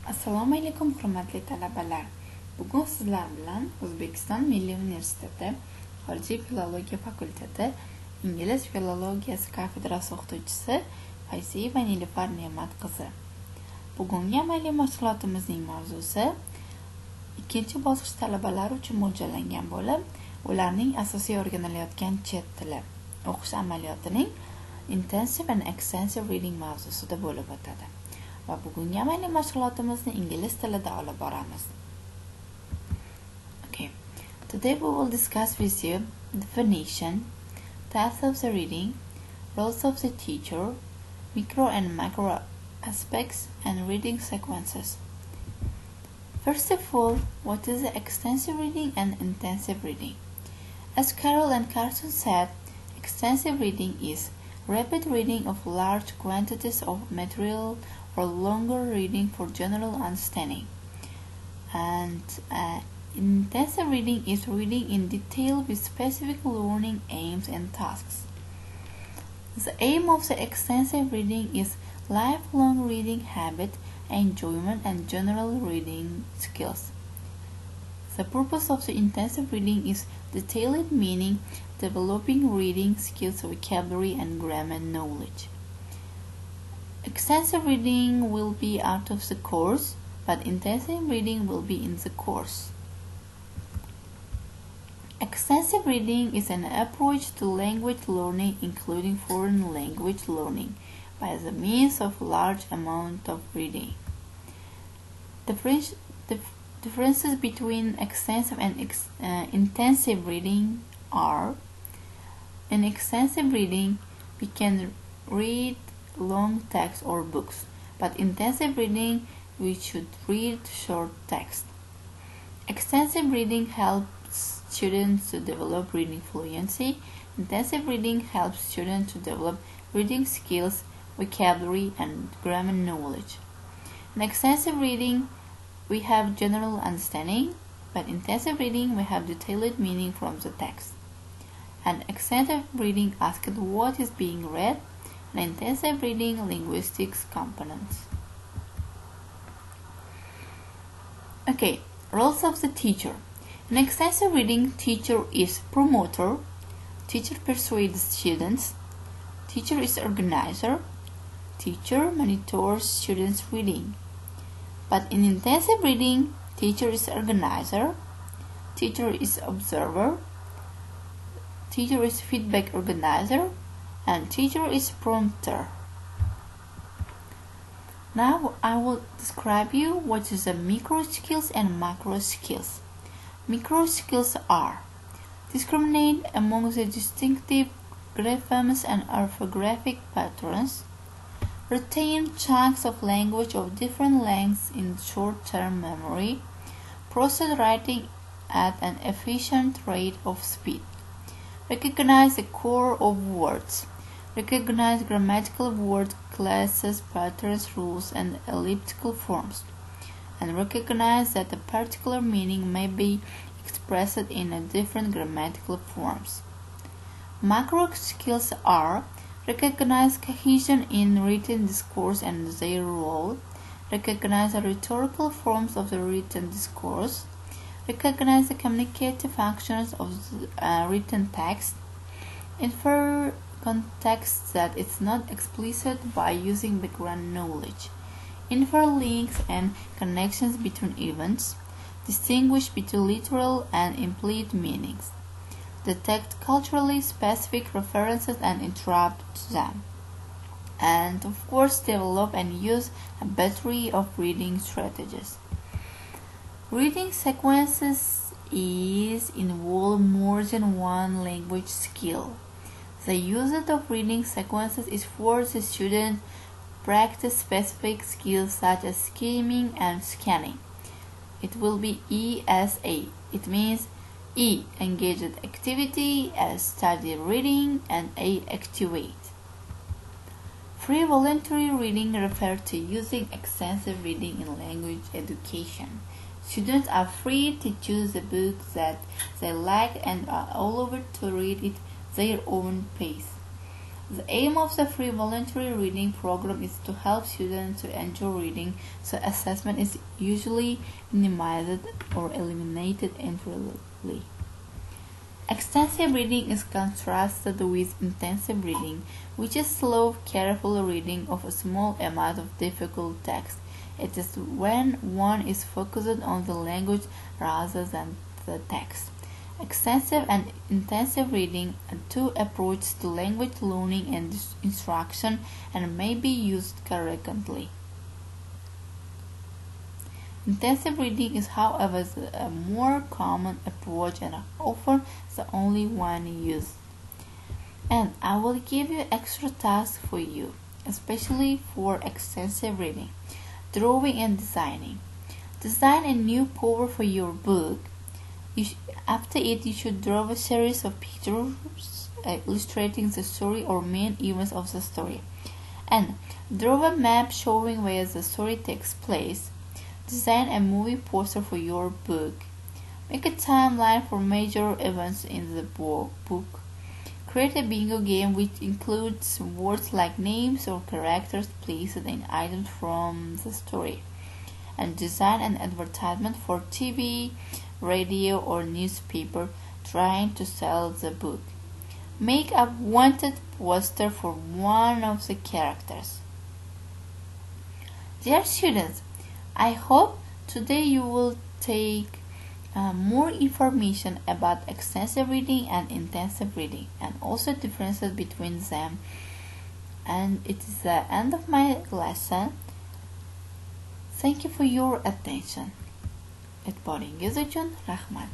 Assalomu alaykum hurmatli talabalar. Bugun sizlar bilan O'zbekiston Milliy universiteti Horижий filologiya fakulteti Ingliz filologiyasi kafedrasi o'qituvchisi Fayzиева Н.Н qizi. Bugungi amaliy mashg'ulotimizning mavzusi ikkinchi bosqich talabalari uchun mo'ljallangan bo'lib, ularning asosiy o'rganilayotgan chet tili o'qish amaliyotining intensive and extensive reading mavzusida bo'lib o'tadi. Va bugungi amaliy mashg'ulotimizni ingliz tilida olib boramiz. Okay. Today we will discuss with you definition, types of the reading, roles of the teacher, micro and macro aspects, and reading sequences. First of all, what is the extensive reading and intensive reading? As Carol and Carson said, extensive reading is rapid reading of large quantities of material or longer reading for general understanding. And intensive reading is reading in detail with specific learning aims and tasks. The aim of the extensive reading is lifelong reading habit, enjoyment, and general reading skills. The purpose of the intensive reading is detailed meaning, developing reading skills, vocabulary, and grammar knowledge. Extensive reading will be out of the course, but intensive reading will be in the course. Extensive reading is an approach to language learning, including foreign language learning, by the means of large amount of reading. Differences between extensive and intensive reading are: in extensive reading, we can read long text or books, but intensive reading, we should read short text. Extensive reading helps students to develop reading fluency. Intensive reading helps students to develop reading skills, vocabulary, and grammar knowledge. In extensive reading, we have general understanding, but intensive reading, we have detailed meaning from the text. And extensive reading asks what is being read, and intensive reading linguistics components. Okay, roles of the teacher. In extensive reading, teacher is promoter, teacher persuades students, teacher is organizer, teacher monitors students' reading. But in intensive reading, teacher is organizer, teacher is observer, teacher is feedback organizer, and teacher is prompter. Now I will describe you what is the micro skills and macro skills. Micro skills are: discriminate among the distinctive graphemes and orthographic patterns, retain chunks of language of different lengths in short-term memory, process writing at an efficient rate of speed, recognize the core of words, recognize grammatical word classes, patterns, rules, and elliptical forms, and recognize that a particular meaning may be expressed in a different grammatical forms. Macro skills are: recognize cohesion in written discourse and their role, recognize the rhetorical forms of the written discourse, recognize the communicative functions of the written text, infer context that is not explicit by using background knowledge, infer links and connections between events, distinguish between literal and implied meanings, detect culturally specific references and interrupt them, and of course develop and use a battery of reading strategies. Reading sequences involve more than one language skill. The usage of reading sequences is for the student practice specific skills such as skimming and scanning. It will be ESA. It means E, engaged activity, S, study reading, and A, activate. Free voluntary reading refers to using extensive reading in language education. Students are free to choose the book that they like and are allowed to read it their own pace. The aim of the free voluntary reading program is to help students to enjoy reading, so assessment is usually minimized or eliminated entirely. Extensive reading is contrasted with intensive reading, which is slow, careful reading of a small amount of difficult text. It is when one is focused on the language rather than the text. Extensive and intensive reading are two approaches to language learning and instruction and may be used concurrently. Intensive reading is, however, a more common approach and often the only one used. And I will give you extra tasks for you, especially for extensive reading. Drawing and designing. Design a new cover for your book. After it, you should draw a series of pictures illustrating the story or main events of the story. And draw a map showing where the story takes place. Design a movie poster for your book. Make a timeline for major events in the book. Create a bingo game which includes words like names or characters placed in items from the story. And design an advertisement for TV, radio, or newspaper trying to sell the book. Make a wanted poster for one of the characters. Dear students, I hope today you will take more information about extensive reading and intensive reading and also differences between them. And it is the end of my lesson. Thank you for your attention. E'tiboringiz uchun rahmat.